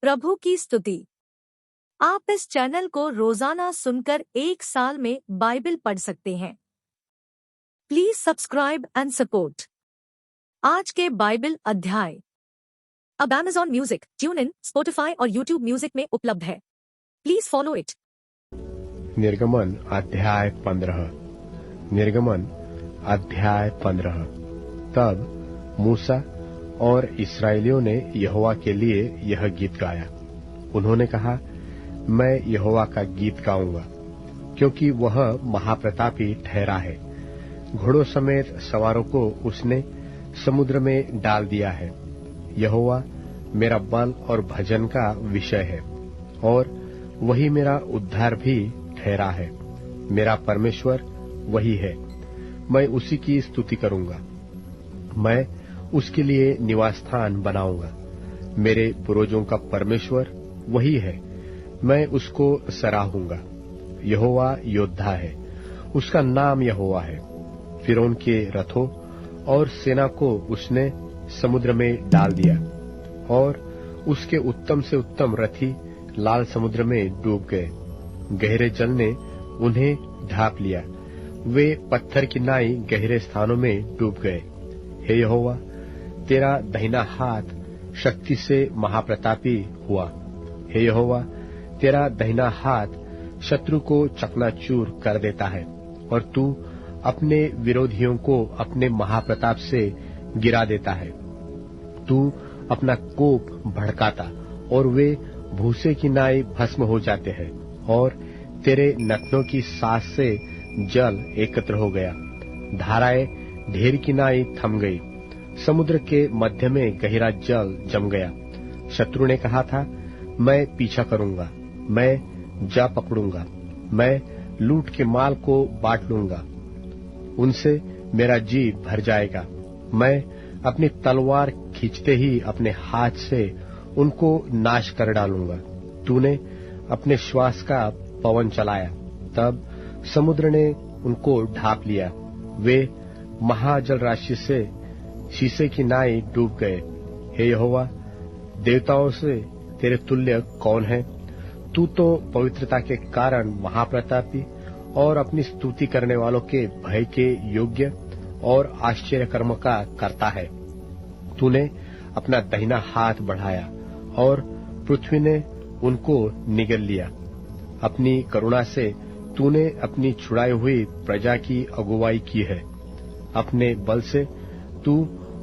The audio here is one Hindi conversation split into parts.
प्रभु की स्तुति। आप इस चैनल को रोजाना सुनकर 1 साल में बाइबल पढ़ सकते हैं। Please subscribe and support. आज के बाइबल अध्याय अब Amazon music, tune in, Spotify और यूट्यूब म्यूजिक में उपलब्ध है। Please follow it. निर्गमन अध्याय 15। निर्गमन अध्याय 15। तब मूसा और इस्राएलियों ने यहोवा के लिए यह गीत गाया। उन्होंने कहा, मैं यहोवा का गीत गाऊंगा, क्योंकि वह महाप्रतापी ठहरा है। घोड़ों समेत सवारों को उसने समुद्र में डाल दिया है। यहोवा मेरा बल और भजन का विषय है, और वही मेरा उद्धार भी ठहरा है। मेरा परमेश्वर वही है, मैं उसी की स्तुति करूंगा। मैं उसके लिए निवास स्थान बनाऊंगा। मेरे पूर्वजों का परमेश्वर वही है, मैं उसको सराहूंगा। यहोवा योद्धा है, उसका नाम यहोवा है। फिरौन के रथों और सेना को उसने समुद्र में डाल दिया, और उसके उत्तम से उत्तम रथी लाल समुद्र में डूब गए। गहरे जल ने उन्हें ढांप लिया, वे पत्थर की नाई गहरे स्थानों में डूब गए। हे यहोवा, तेरा दाहिना हाथ शक्ति से महाप्रतापी हुआ। हे यहोवा, तेरा दाहिना हाथ शत्रु को चकनाचूर कर देता है, और तू अपने विरोधियों को अपने महाप्रताप से गिरा देता है। तू अपना कोप भड़काता, और वे भूसे की नाई भस्म हो जाते हैं, और तेरे नथनों की सांस से जल एकत्र हो गया। धाराएं ढेर की नाई थम गई, समुद्र के मध्य में गहरा जल जम गया। शत्रु ने कहा था, मैं पीछा करूंगा, मैं जा पकड़ूंगा, मैं लूट के माल को बांट लूंगा। उनसे मेरा जी भर जाएगा। मैं अपनी तलवार खींचते ही अपने हाथ से उनको नाश कर डालूंगा। तूने अपने श्वास का पवन चलाया, तब समुद्र ने उनको ढांप लिया। वे महाजल राशि से शीशे की नाई डूब गए। हे यहोवा, देवताओं से तेरे तुल्य कौन है? तू तो पवित्रता के कारण महाप्रतापी और अपनी स्तुति करने वालों के भय के योग्य और आश्चर्य कर्म का करता है। तूने अपना दाहिना हाथ बढ़ाया, और पृथ्वी ने उनको निगल लिया। अपनी करुणा से तूने अपनी छुड़ाई हुई प्रजा की अगुवाई की है। अपने बल से तू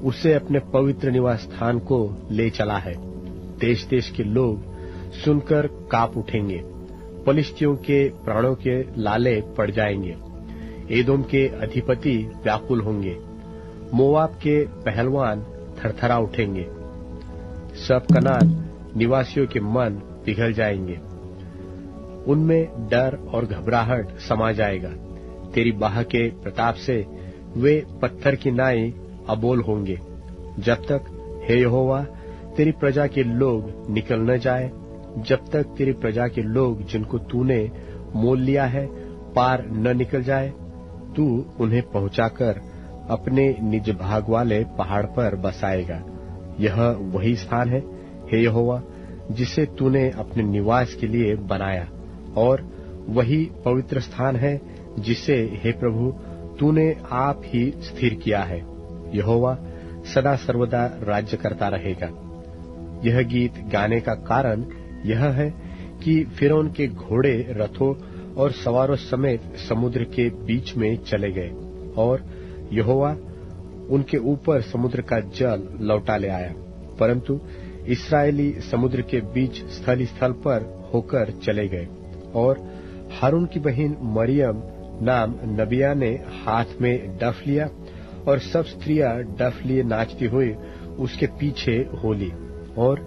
उसे अपने पवित्र निवास स्थान को ले चला है। देश देश के लोग सुनकर कांप उठेंगे, पलिश्तियों के प्राणों के लाले पड़ जाएंगे। एदोम के अधिपति व्याकुल होंगे, मोआब के पहलवान थरथरा उठेंगे। सब कनान निवासियों के मन पिघल जाएंगे, उनमें डर और घबराहट समा जाएगा। तेरी बाह के प्रताप से वे पत्थर की नाई अबोल होंगे। जब तक, हे यहोवा, तेरी प्रजा के लोग निकल न जाए, जब तक तेरी प्रजा के लोग जिनको तूने मोल लिया है पार न निकल जाए, तू उन्हें पहुंचाकर अपने निज भाग वाले पहाड़ पर बसाएगा। यह वही स्थान है, हे यहोवा, जिसे तूने अपने निवास के लिए बनाया, और वही पवित्र स्थान है जिसे, हे प्रभु, तूने आप ही स्थिर किया है। यहोवा सदा सर्वदा राज्य करता रहेगा। यह गीत गाने का कारण यह है कि फिरौन के घोड़े रथों और सवारों समेत समुद्र के बीच में चले गए, और यहोवा उनके ऊपर समुद्र का जल लौटा ले आया। परंतु इस्राएली समुद्र के बीच स्थल स्थल पर होकर चले गए, और हारून की बहन मरियम नाम नबिया ने हाथ में डफ लिया, और सब स्त्रियां डफ लिए नाचती हुई उसके पीछे हो ली। और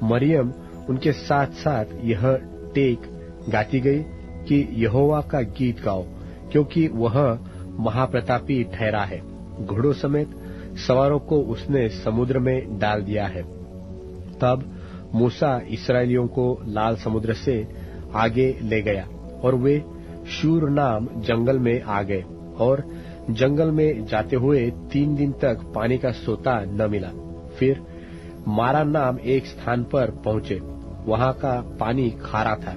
मरियम उनके साथ साथ यह टेक गाती गई कि यहोवा का गीत गाओ, क्योंकि वह महाप्रतापी ठहरा है। घोड़ों समेत सवारों को उसने समुद्र में डाल दिया है। तब मूसा इस्राएलियों को लाल समुद्र से आगे ले गया, और वे शूर नाम जंगल में आ गए, और जंगल में जाते हुए 3 दिन तक पानी का सोता न मिला। फिर मारा नाम एक स्थान पर पहुंचे। वहां का पानी खारा था,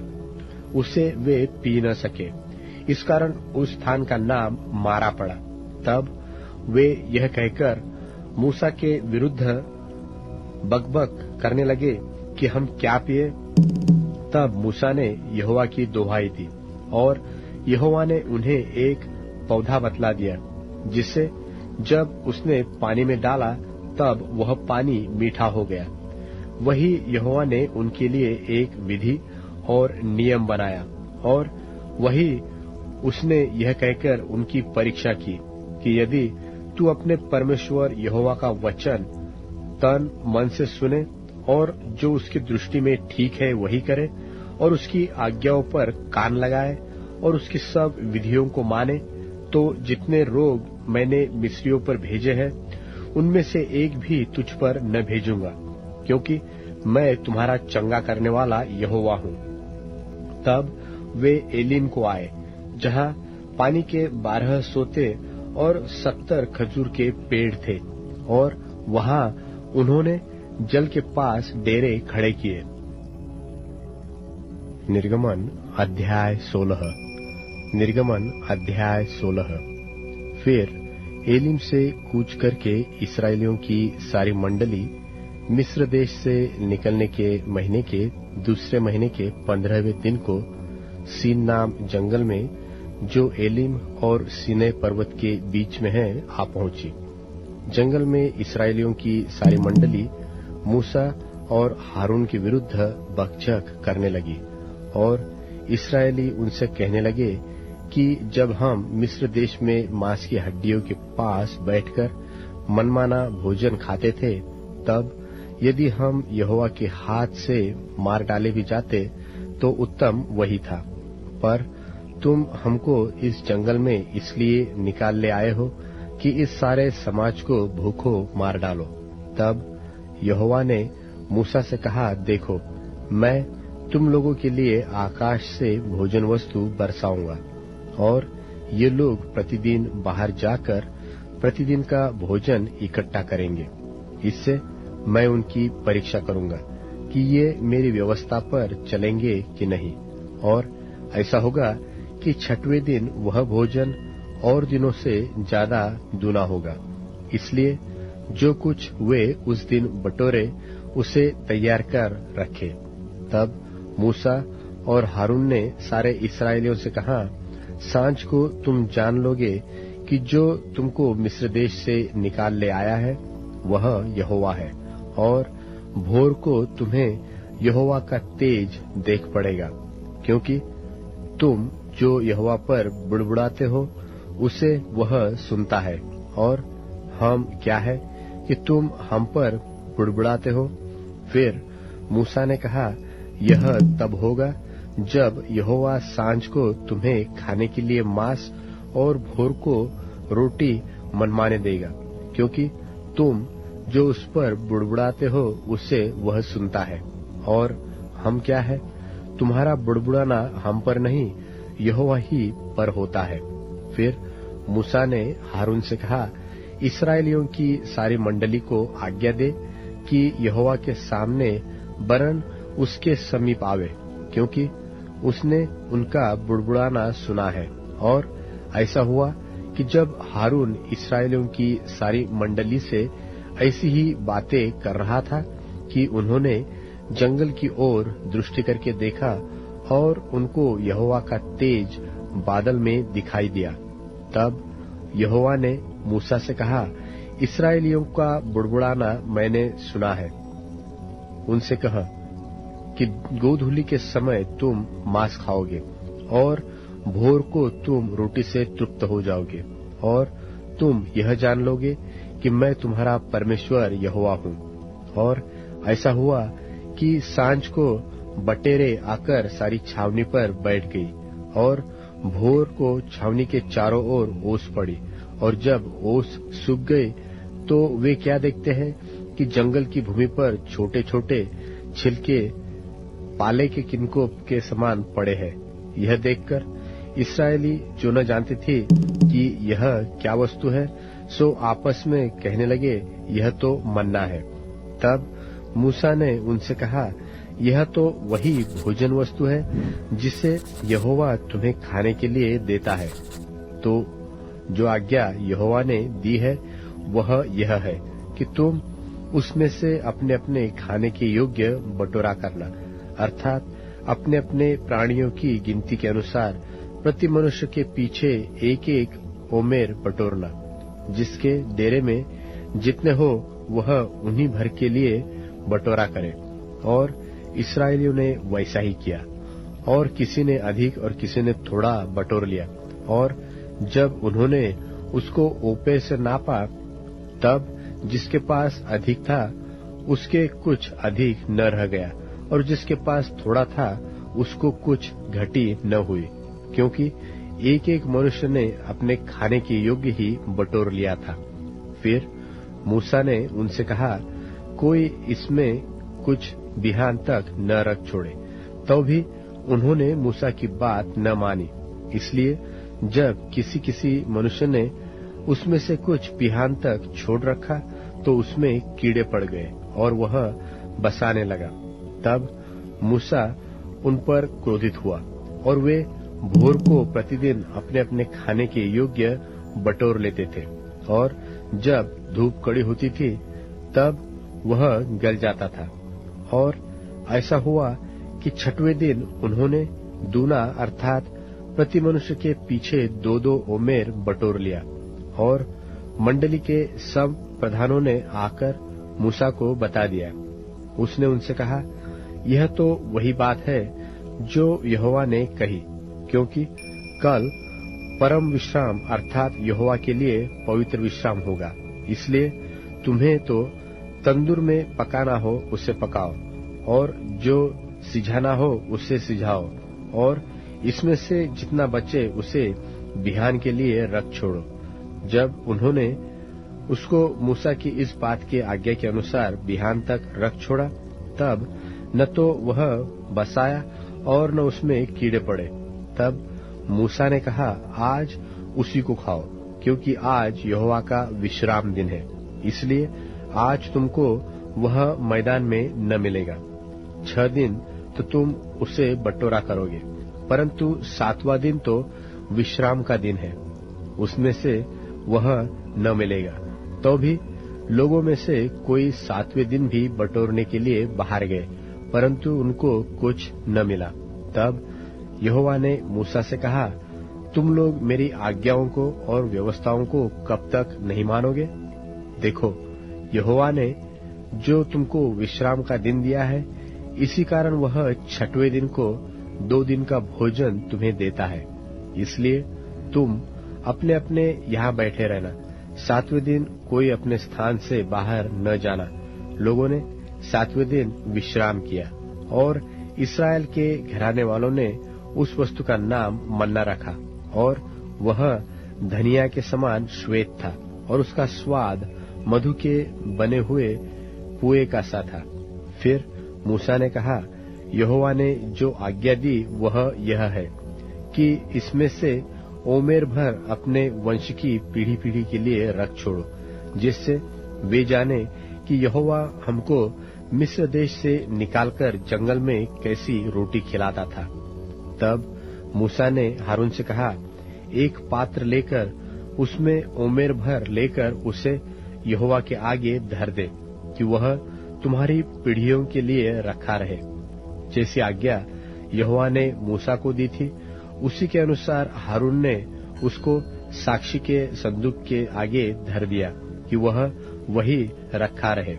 उसे वे पी न सके। इस कारण उस स्थान का नाम मारा पड़ा। तब वे यह कहकर मूसा के विरुद्ध बकबक करने लगे कि हम क्या पिए। तब मूसा ने यहोवा की दुहाई दी और यहोवा ने उन्हें एक पौधा बतला दिया, जिससे जब उसने पानी में डाला तब वह पानी मीठा हो गया। वही यहोवा ने उनके लिए एक विधि और नियम बनाया, और वही उसने यह कहकर उनकी परीक्षा की कि यदि तू अपने परमेश्वर यहोवा का वचन तन मन से सुने और जो उसकी दृष्टि में ठीक है वही करे, और उसकी आज्ञाओं पर कान लगाए और उसकी सब विधियों को माने, तो जितने रोग मैंने मिस्रियों पर भेजे हैं उनमें से एक भी तुझ पर न भेजूंगा, क्योंकि मैं तुम्हारा चंगा करने वाला यहोवा हूँ। तब वे एलीम को आए, जहाँ पानी के 12 सोते और 70 खजूर के पेड़ थे, और वहाँ उन्होंने जल के पास डेरे खड़े किए। निर्गमन अध्याय 16। निर्गमन अध्याय 16। फिर एलीम से कूच करके इस्राएलियों की सारी मंडली मिस्र देश से निकलने के महीने के दूसरे महीने के 15वें दिन को सीन नाम जंगल में, जो एलीम और सीनै पर्वत के बीच में है, आ पहुंची। जंगल में इस्राएलियों की सारी मंडली मूसा और हारून के विरुद्ध बकझक करने लगी, और इस्राएली उनसे कहने लगे कि जब हम मिस्र देश में मांस की हड्डियों के पास बैठकर मनमाना भोजन खाते थे, तब यदि हम यहोवा के हाथ से मार डाले भी जाते तो उत्तम वही था। पर तुम हमको इस जंगल में इसलिए निकाल ले आए हो कि इस सारे समाज को भूखों मार डालो। तब यहोवा ने मूसा से कहा, देखो, मैं तुम लोगों के लिए आकाश से भोजन वस्तु बरसाऊंगा, और ये लोग प्रतिदिन बाहर जाकर प्रतिदिन का भोजन इकट्ठा करेंगे। इससे मैं उनकी परीक्षा करूंगा कि ये मेरी व्यवस्था पर चलेंगे कि नहीं, और ऐसा होगा कि 6वें दिन वह भोजन और दिनों से ज्यादा दूना होगा। इसलिए जो कुछ वे उस दिन बटोरे उसे तैयार कर रखे। तब मूसा और हारून ने सारे इस्राएलियों से कहा, सांझ को तुम जान लोगे कि जो तुमको मिस्र देश से निकाल ले आया है वह यहोवा है, और भोर को तुम्हें यहोवा का तेज देख पड़ेगा, क्योंकि तुम जो यहोवा पर बुड़बुड़ाते हो उसे वह सुनता है। और हम क्या है कि तुम हम पर बुड़बुड़ाते हो? फिर मूसा ने कहा, यह तब होगा जब यहोवा सांझ को तुम्हें खाने के लिए मांस और भोर को रोटी मनमाने देगा, क्योंकि तुम जो उस पर बुड़बुड़ाते हो उसे वह सुनता है। और हम क्या है? तुम्हारा बुड़बुड़ाना हम पर नहीं, यहोवा ही पर होता है। फिर मूसा ने हारून से कहा, इस्राएलियों की सारी मंडली को आज्ञा दे कि यहोवा के सामने वरन उसके समीप आवे, क्योंकि उसने उनका बुड़बुड़ाना सुना है। और ऐसा हुआ कि जब हारून इस्राएलियों की सारी मंडली से ऐसी ही बातें कर रहा था कि उन्होंने जंगल की ओर दृष्टि करके देखा, और उनको यहोवा का तेज बादल में दिखाई दिया। तब यहोवा ने मूसा से कहा, इस्राएलियों का बुड़बुड़ाना मैंने सुना है। उनसे कह कि गोधूली के समय तुम मांस खाओगे, और भोर को तुम रोटी से तृप्त हो जाओगे, और तुम यह जान लोगे कि मैं तुम्हारा परमेश्वर यहोवा हूँ। और ऐसा हुआ कि सांझ को बटेरे आकर सारी छावनी पर बैठ गई, और भोर को छावनी के चारों ओर ओस पड़ी। और जब ओस सूख गए तो वे क्या देखते हैं कि जंगल की भूमि पर छोटे छोटे छिलके पाले के किनको के समान पड़े हैं। यह देखकर इस्राएली, जो न जानते थे कि यह क्या वस्तु है, सो आपस में कहने लगे, यह तो मन्ना है। तब मूसा ने उनसे कहा, यह तो वही भोजन वस्तु है जिसे यहोवा तुम्हें खाने के लिए देता है। तो जो आज्ञा यहोवा ने दी है वह यह है कि तुम उसमें से अपने अपने खाने के योग्य बटोरा करना, अर्थात अपने अपने प्राणियों की गिनती के अनुसार प्रति मनुष्य के पीछे एक एक ओमेर बटोरना। जिसके डेरे में जितने हो वह उन्हीं भर के लिए बटोरा करे। और इस्राएलियों ने वैसा ही किया, और किसी ने अधिक और किसी ने थोड़ा बटोर लिया। और जब उन्होंने उसको ओपे से नापा, तब जिसके पास अधिक था उसके कुछ अधिक न रह गया, और जिसके पास थोड़ा था उसको कुछ घटी न हुई, क्योंकि एक एक मनुष्य ने अपने खाने के योग्य ही बटोर लिया था। फिर मूसा ने उनसे कहा, कोई इसमें कुछ बिहान तक न रख छोड़े। तो भी उन्होंने मूसा की बात न मानी। इसलिए जब किसी किसी मनुष्य ने उसमें से कुछ बिहान तक छोड़ रखा तो उसमें कीड़े पड़ गए और वह बसाने लगा। तब मूसा उन पर क्रोधित हुआ और वे भोर को प्रतिदिन अपने अपने खाने के योग्य बटोर लेते थे, और जब धूप कड़ी होती थी तब वह गल जाता था। और ऐसा हुआ कि छठवें दिन उन्होंने दूना अर्थात प्रति मनुष्य के पीछे 2-2 ओमेर बटोर लिया। और मंडली के सब प्रधानों ने आकर मूसा को बता दिया। उसने उनसे कहा, यह तो वही बात है जो यहोवा ने कही, क्योंकि कल परम विश्राम अर्थात यहोवा के लिए पवित्र विश्राम होगा। इसलिए तुम्हें तो तंदूर में पकाना हो उसे पकाओ, और जो सिझाना हो उसे सिझाओ, और इसमें से जितना बचे उसे बिहान के लिए रख छोड़ो। जब उन्होंने उसको मूसा की इस बात की आज्ञा के अनुसार बिहान तक रख छोड़ा, तब न तो वह बसाया और न उसमें कीड़े पड़े। तब मूसा ने कहा, आज उसी को खाओ, क्योंकि आज यहोवा का विश्राम दिन है। इसलिए आज तुमको वह मैदान में न मिलेगा। 6 दिन तो तुम उसे बटोरा करोगे, परंतु 7वां दिन तो विश्राम का दिन है, उसमें से वह न मिलेगा। तो भी लोगों में से कोई 7वें दिन भी बटोरने के लिए बाहर गए, परंतु उनको कुछ न मिला। तब यहोवा ने मूसा से कहा, तुम लोग मेरी आज्ञाओं को और व्यवस्थाओं को कब तक नहीं मानोगे? देखो, यहोवा ने जो तुमको विश्राम का दिन दिया है, इसी कारण वह 6वें दिन को 2 दिन का भोजन तुम्हें देता है। इसलिए तुम अपने अपने यहाँ बैठे रहना, 7वें दिन कोई अपने स्थान से बाहर न जाना। लोगों ने 7वें दिन विश्राम किया, और इस्राएल के घराने वालों ने उस वस्तु का नाम मन्ना रखा, और वह धनिया के समान श्वेत था, और उसका स्वाद मधु के बने हुए पुए का सा था। फिर मूसा ने कहा, यहोवा ने जो आज्ञा दी वह यह है कि इसमें से ओमेर भर अपने वंश की पीढ़ी पीढ़ी के लिए रख छोड़ो, जिससे वे जाने कि यहोवा हमको मिस्र देश से निकालकर जंगल में कैसी रोटी खिलाता था। तब मूसा ने हारून से कहा, एक पात्र लेकर उसमें ओमेर भर लेकर उसे यहोवा के आगे धर दे, कि वह तुम्हारी पीढ़ियों के लिए रखा रहे। जैसी आज्ञा यहोवा ने मूसा को दी थी, उसी के अनुसार हारून ने उसको साक्षी के संदूक के आगे धर दिया, कि वह वही रखा रहे।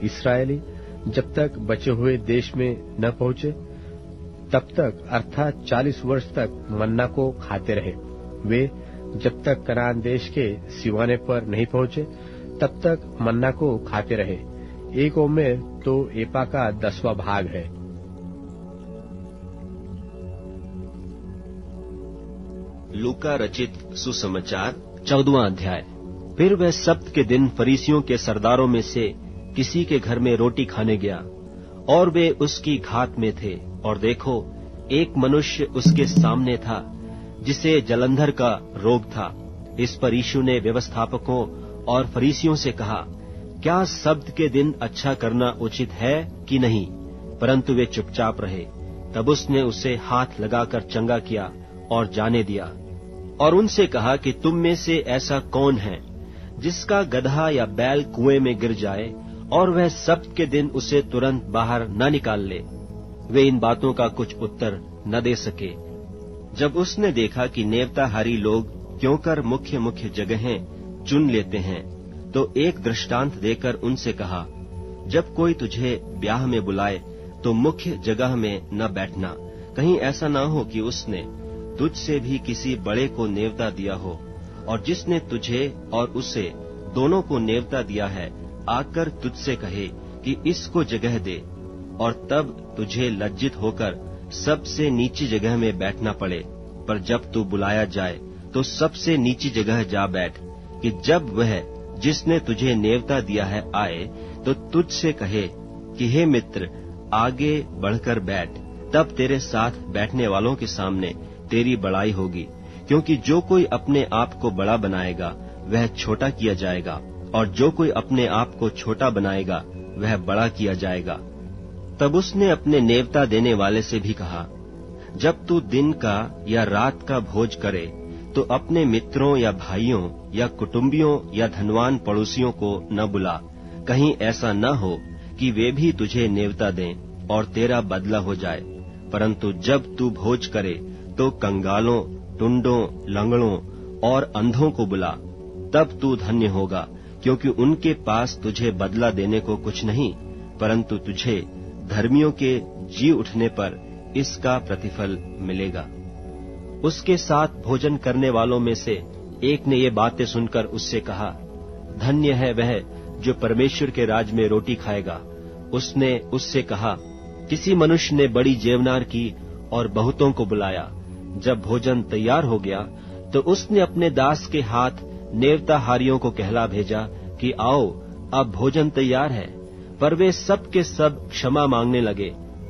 इस्राएली जब तक बचे हुए देश में न पहुंचे, तब तक अर्थात 40 वर्ष तक मन्ना को खाते रहे। वे जब तक कनान देश के सिवाने पर नहीं पहुंचे, तब तक मन्ना को खाते रहे। 1 ओमेर तो एपा का 10वां भाग है। लूका रचित सुसमाचार 14वां अध्याय। फिर वह सब्त के दिन फरीसियों के सरदारों में से किसी के घर में रोटी खाने गया, और वे उसकी घात में थे। और देखो, एक मनुष्य उसके सामने था जिसे जलंधर का रोग था। इस पर यीशु ने व्यवस्थापकों और फरीसियों से कहा, क्या सब्त के दिन अच्छा करना उचित है कि नहीं, परंतु वे चुपचाप रहे। तब उसने उसे हाथ लगाकर चंगा किया और जाने दिया, और उनसे कहा कि तुम में से ऐसा कौन है जिसका गदहा या बैल कुएं में गिर जाए और वह सब्त के दिन उसे तुरंत बाहर न निकाल ले। वे इन बातों का कुछ उत्तर न दे सके। जब उसने देखा कि नेवताहारी लोग क्योंकर मुख्य मुख्य जगहें चुन लेते हैं, तो एक दृष्टांत देकर उनसे कहा, जब कोई तुझे ब्याह में बुलाए तो मुख्य जगह में न बैठना, कहीं ऐसा न हो कि उसने तुझसे भी किसी बड़े को नेवता दिया हो, और जिसने तुझे और उसे दोनों को नेवता दिया है आकर तुझसे कहे कि इसको जगह दे, और तब तुझे लज्जित होकर सबसे नीची जगह में बैठना पड़े। पर जब तू बुलाया जाए तो सबसे नीची जगह जा बैठ, कि जब वह जिसने तुझे नेवता दिया है आए तो तुझसे कहे कि हे मित्र, आगे बढ़कर बैठ, तब तेरे साथ बैठने वालों के सामने तेरी बड़ाई होगी। क्योंकि जो कोई अपने आप को बड़ा बनाएगा वह छोटा किया जाएगा, और जो कोई अपने आप को छोटा बनाएगा वह बड़ा किया जाएगा। तब उसने अपने नेवता देने वाले से भी कहा, जब तू दिन का या रात का भोज करे तो अपने मित्रों या भाइयों या कुटुंबियों या धनवान पड़ोसियों को न बुला, कहीं ऐसा न हो कि वे भी तुझे नेवता दें और तेरा बदला हो जाए। परंतु जब तू भोज करे तो कंगालों, टुंडों, लंगड़ों और अंधों को बुला, तब तू धन्य होगा, क्योंकि उनके पास तुझे बदला देने को कुछ नहीं, परंतु तुझे धर्मियों के जी उठने पर इसका प्रतिफल मिलेगा। उसके साथ भोजन करने वालों में से एक ने ये बातें सुनकर उससे कहा, धन्य है वह जो परमेश्वर के राज में रोटी खाएगा। उसने उससे कहा, किसी मनुष्य ने बड़ी जेवनार की और बहुतों को बुलाया। जब भोजन तैयार हो गया तो उसने अपने दास के हाथ नेवताहारियों को कहला भेजा कि आओ, अब भोजन तैयार है। पर वे सब के सब क्षमा मांगने लगे।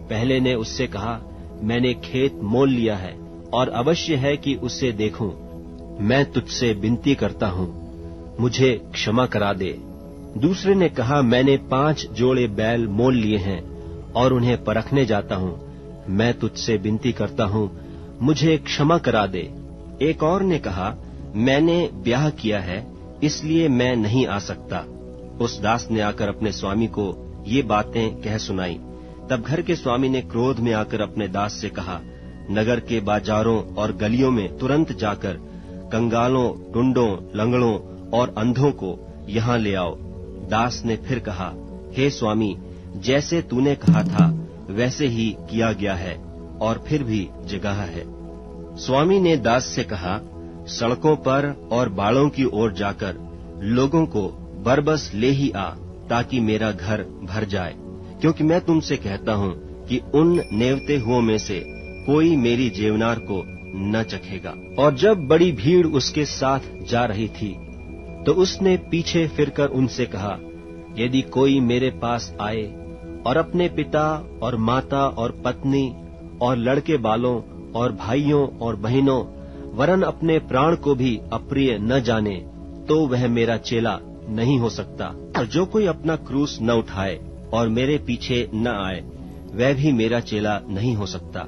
पहले ने उससे कहा, मैंने खेत मोल लिया है और अवश्य है कि उसे देखूं। मैं तुझसे विनती करता हूँ, मुझे क्षमा करा दे। दूसरे ने कहा, मैंने 5 जोड़े बैल मोल लिए हैं और उन्हें परखने जाता हूँ। मैं तुझसे विनती करता हूँ, मुझे क्षमा करा दे। एक और ने कहा, मैंने ब्याह किया है, इसलिए मैं नहीं आ सकता। उस दास ने आकर अपने स्वामी को ये बातें कह सुनाई। तब घर के स्वामी ने क्रोध में आकर अपने दास से कहा, नगर के बाजारों और गलियों में तुरंत जाकर कंगालों, टुंडों, लंगड़ों और अंधों को यहाँ ले आओ। दास ने फिर कहा, हे स्वामी, जैसे तूने कहा था वैसे ही किया गया है, और फिर भी जगह है। स्वामी ने दास से कहा, सड़कों पर और बाड़ों की ओर जाकर लोगों को बरबस ले ही आ, ताकि मेरा घर भर जाए। क्योंकि मैं तुमसे कहता हूँ कि उन नेवते हुओं में से कोई मेरी जेवनार को न चखेगा। और जब बड़ी भीड़ उसके साथ जा रही थी तो उसने पीछे फिरकर उनसे कहा, यदि कोई मेरे पास आए और अपने पिता और माता और पत्नी और लड़के बालों और भाइयों और बहनों वरन अपने प्राण को भी अप्रिय न जाने, तो वह मेरा चेला नहीं हो सकता। और जो कोई अपना क्रूस न उठाए और मेरे पीछे न आए, वह भी मेरा चेला नहीं हो सकता।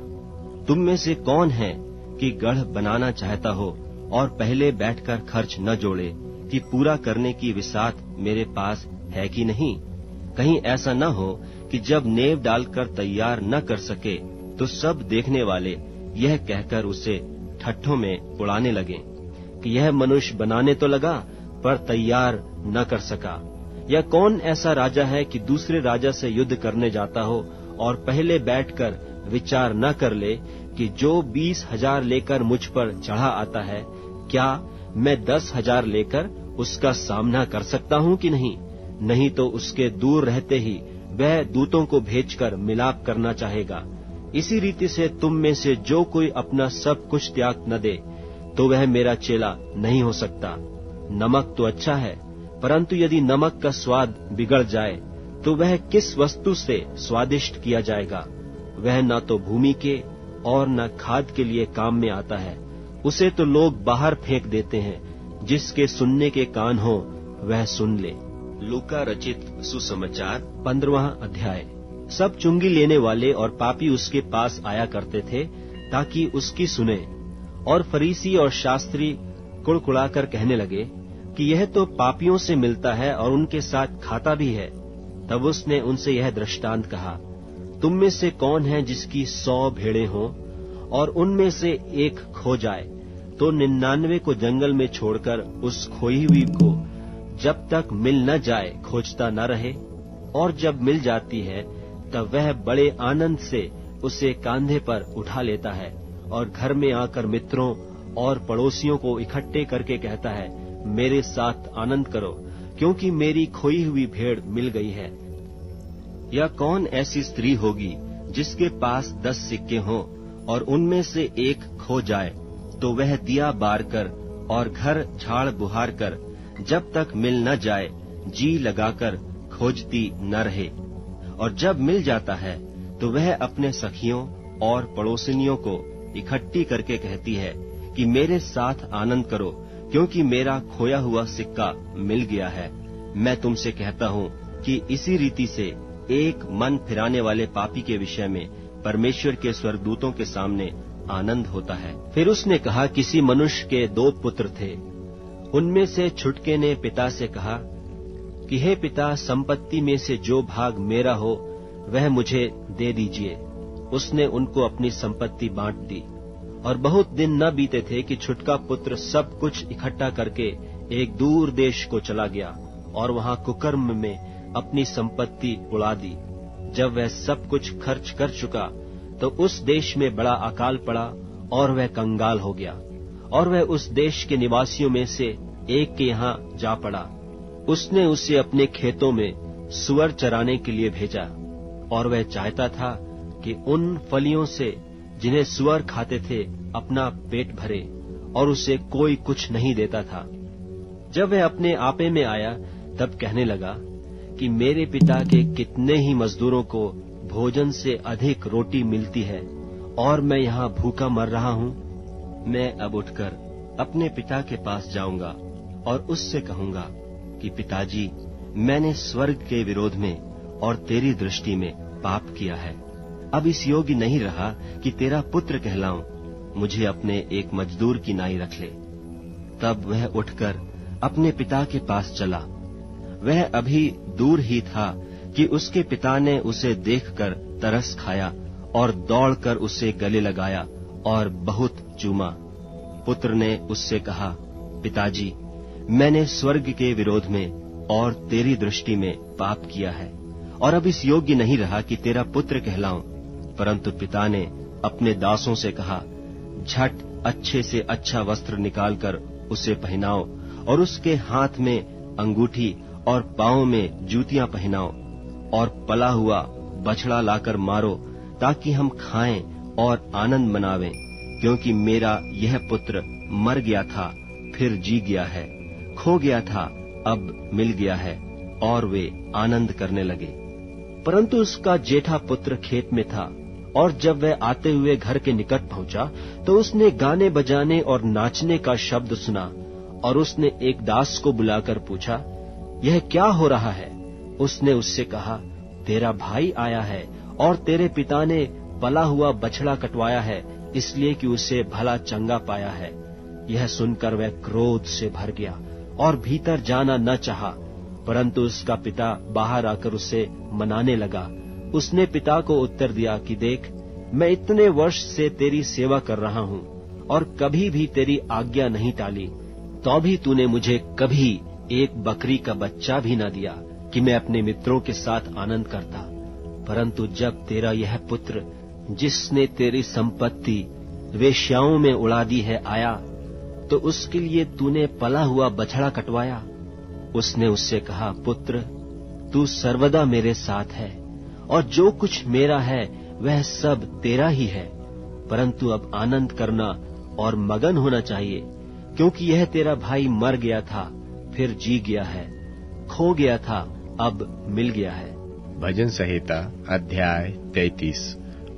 तुम में से कौन है कि गढ़ बनाना चाहता हो और पहले बैठकर खर्च न जोड़े कि पूरा करने की विसात मेरे पास है कि नहीं? कहीं ऐसा न हो कि जब नेव डालकर तैयार न कर सके तो सब देखने वाले यह कहकर उसे ठट्ठों में उड़ाने लगे कि यह मनुष्य बनाने तो लगा पर तैयार न कर सका। या कौन ऐसा राजा है कि दूसरे राजा से युद्ध करने जाता हो और पहले बैठकर विचार न कर ले कि जो 20,000 लेकर मुझ पर चढ़ा आता है, क्या मैं 10,000 लेकर उसका सामना कर सकता हूँ कि नहीं? नहीं तो उसके दूर रहते ही वह दूतों को भेजकर मिलाप करना चाहेगा। इसी रीति से तुम में से जो कोई अपना सब कुछ त्याग न दे, तो वह मेरा चेला नहीं हो सकता। नमक तो अच्छा है, परंतु यदि नमक का स्वाद बिगड़ जाए तो वह किस वस्तु से स्वादिष्ट किया जाएगा? वह न तो भूमि के और न खाद के लिए काम में आता है। उसे तो लोग बाहर फेंक देते हैं। जिसके सुनने के कान हो वह सुन ले। लूका रचित सुसमाचार 15वां अध्याय। सब चुंगी लेने वाले और पापी उसके पास आया करते थे ताकि उसकी सुने। और फरीसी और शास्त्री कुड़कुड़ाकर कहने लगे कि यह तो पापियों से मिलता है और उनके साथ खाता भी है। तब उसने उनसे यह दृष्टांत कहा, तुम में से कौन है जिसकी 100 भेड़ें हों और उनमें से एक खो जाए तो 99 को जंगल में छोड़कर उस खोई हुई को जब तक मिल न जाए खोजता न रहे? और जब मिल जाती है तब वह बड़े आनंद से उसे कांधे पर उठा लेता है और घर में आकर मित्रों और पड़ोसियों को इकट्ठे करके कहता है, मेरे साथ आनंद करो क्योंकि मेरी खोई हुई भेड़ मिल गई है। या कौन ऐसी स्त्री होगी जिसके पास 10 सिक्के हों और उनमें से एक खो जाए तो वह दिया बार कर और घर झाड़ बुहार कर जब तक मिल न जाए जी लगाकर खोजती न रहे? और जब मिल जाता है तो वह अपने सखियों और पड़ोसिनियों को इकट्ठी करके कहती है कि मेरे साथ आनंद करो क्योंकि मेरा खोया हुआ सिक्का मिल गया है। मैं तुमसे कहता हूँ कि इसी रीति से एक मन फिराने वाले पापी के विषय में परमेश्वर के स्वर्गदूतों के सामने आनंद होता है। फिर उसने कहा, किसी मनुष्य के 2 पुत्र थे। उनमें से छुटके ने पिता से कहा कि हे पिता, संपत्ति में से जो भाग मेरा हो वह मुझे दे दीजिए। उसने उनको अपनी संपत्ति बांट दी। और बहुत दिन न बीते थे कि छुटका पुत्र सब कुछ इकट्ठा करके एक दूर देश को चला गया और वहां कुकर्म में अपनी संपत्ति उड़ा दी। जब वह सब कुछ खर्च कर चुका तो उस देश में बड़ा अकाल पड़ा और वह कंगाल हो गया। और वह उस देश के निवासियों में से एक के यहाँ जा पड़ा। उसने उसे अपने खेतों में सुअर चराने के लिए भेजा और वह चाहता था कि उन फलियों से जिन्हें सुअर खाते थे अपना पेट भरे, और उसे कोई कुछ नहीं देता था। जब वह अपने आपे में आया तब कहने लगा कि मेरे पिता के कितने ही मजदूरों को भोजन से अधिक रोटी मिलती है और मैं यहाँ भूखा मर रहा हूँ। मैं अब उठकर अपने पिता के पास जाऊंगा और उससे कहूंगा कि पिताजी, मैंने स्वर्ग के विरोध में और तेरी दृष्टि में पाप किया है। अब इस योग्य नहीं रहा कि तेरा पुत्र कहलाऊं। मुझे अपने एक मजदूर की नाई रख ले। तब वह उठकर अपने पिता के पास चला। वह अभी दूर ही था कि उसके पिता ने उसे देखकर तरस खाया और दौड़कर उसे गले लगाया और बहुत चूमा। पुत्र ने उससे कहा, पिताजी, मैंने स्वर्ग के विरोध में और तेरी दृष्टि में पाप किया है और अब इस योग्य नहीं रहा कि तेरा पुत्र कहलाऊं। परंतु पिता ने अपने दासों से कहा, झट अच्छे से अच्छा वस्त्र निकालकर उसे पहनाओ और उसके हाथ में अंगूठी और पांव में जूतियां पहनाओ और पला हुआ बछड़ा लाकर मारो ताकि हम खाएं और आनंद मनावें, क्योंकि मेरा यह पुत्र मर गया था फिर जी गया है, खो गया था अब मिल गया है। और वे आनंद करने लगे। परंतु उसका जेठा पुत्र खेत में था और जब वह आते हुए घर के निकट पहुंचा तो उसने गाने बजाने और नाचने का शब्द सुना और उसने एक दास को बुलाकर पूछा, यह क्या हो रहा है? उसने उससे कहा, तेरा भाई आया है और तेरे पिता ने पला हुआ बछड़ा कटवाया है इसलिए कि उसे भला चंगा पाया है। यह सुनकर वह क्रोध से भर गया और भीतर जाना न चाहा, परंतु उसका पिता बाहर आकर उसे मनाने लगा। उसने पिता को उत्तर दिया कि देख, मैं इतने वर्ष से तेरी सेवा कर रहा हूँ और कभी भी तेरी आज्ञा नहीं टाली, तो भी तूने मुझे कभी एक बकरी का बच्चा भी न दिया कि मैं अपने मित्रों के साथ आनंद करता। परंतु जब तेरा यह पुत्र जिसने तेरी संपत्ति वेश्याओं में उड़ा दी है आया, तो उसके लिए तूने पला हुआ बछड़ा कटवाया। उसने उससे कहा, पुत्र, तू सर्वदा मेरे साथ है और जो कुछ मेरा है वह सब तेरा ही है, परंतु अब आनंद करना और मगन होना चाहिए, क्योंकि यह तेरा भाई मर गया था फिर जी गया है, खो गया था अब मिल गया है। भजन संहिता अध्याय 33।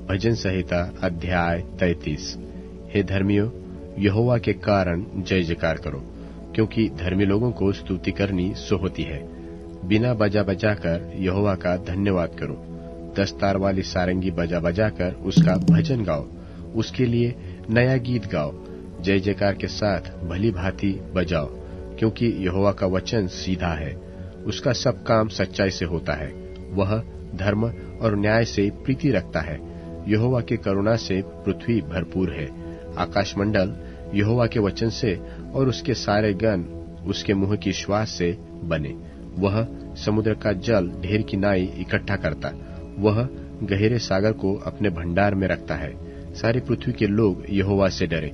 भजन संहिता अध्याय 33। हे धर्मियों, यहोवा के कारण जय जयकार करो, क्योंकि धर्मी लोगों को स्तुति करनी सो होती है। बिना बजा बजाकर यहोवा का धन्यवाद करो, 10 तार वाली सारंगी बजा बजा कर उसका भजन गाओ, उसके लिए नया गीत गाओ, जय जयकार के साथ भली भांति बजाओ, क्योंकि यहोवा का वचन सीधा है, उसका सब काम सच्चाई से होता है, वह धर्म और न्याय से प्रीति रखता है। यहोवा के करुणा से पृथ्वी भरपूर है। आकाशमंडल यहोवा के वचन से और उसके सारे गण उसके मुंह की श्वास से बने। वह समुद्र का जल ढेर की नाई इकट्ठा करता, वह गहरे सागर को अपने भंडार में रखता है। सारी पृथ्वी के लोग यहोवा से डरे,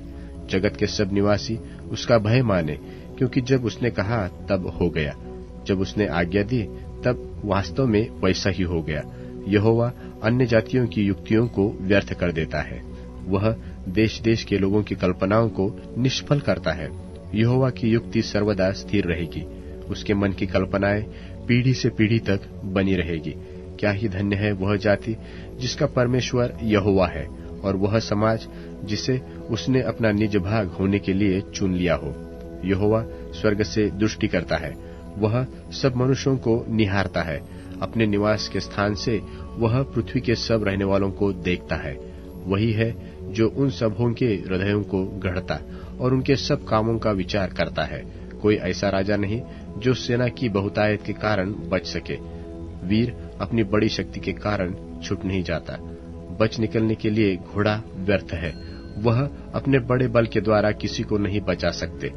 जगत के सब निवासी उसका भय माने, क्योंकि जब उसने कहा तब हो गया, जब उसने आज्ञा दी तब वास्तव में वैसा ही हो गया। यहोवा अन्य जातियों की युक्तियों को व्यर्थ कर देता है, वह देश देश के लोगों की कल्पनाओं को निष्फल करता है। यहोवा की युक्ति सर्वदा स्थिर रहेगी, उसके मन की कल्पनाएं पीढ़ी से पीढ़ी तक बनी रहेगी। क्या ही धन्य है वह जाति जिसका परमेश्वर यहोवा है, और वह समाज जिसे उसने अपना निज भाग होने के लिए चुन लिया हो। यहोवा स्वर्ग से दृष्टि करता है, वह सब मनुष्यों को निहारता है, अपने निवास के स्थान से वह पृथ्वी के सब रहने वालों को देखता है। वही है जो उन सबों के हृदयों को गढ़ता और उनके सब कामों का विचार करता है। कोई ऐसा राजा नहीं जो सेना की बहुतायत के कारण बच सके। वीर अपनी बड़ी शक्ति के कारण छूट नहीं जाता। बच निकलने के लिए घोड़ा व्यर्थ है, वह अपने बड़े बल के द्वारा किसी को नहीं बचा सकते।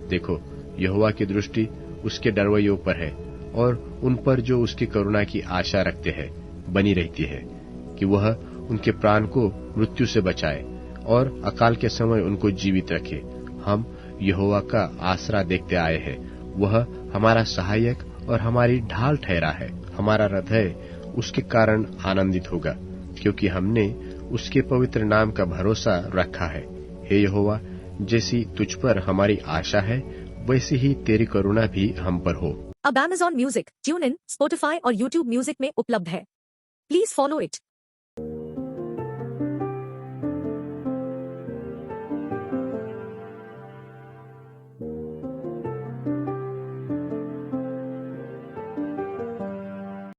देखो, यहोवा की दृष्टि उसके डरवैयों पर है और उन पर जो उसकी करुणा की आशा रखते हैं बनी रहती है, कि वह उनके प्राण को मृत्यु से बचाए और अकाल के समय उनको जीवित रखे। हम यहोवा का आसरा देखते आए हैं, वह हमारा सहायक और हमारी ढाल ठहरा है। हमारा हृदय उसके कारण आनंदित होगा, क्योंकि हमने उसके पवित्र नाम का भरोसा रखा है। हे यहोवा, जैसी तुझ पर हमारी आशा है, वैसी ही तेरी करुणा भी हम पर हो। अब Amazon music, tune in, Spotify और यूट्यूब म्यूजिक में उपलब्ध है। Please follow it.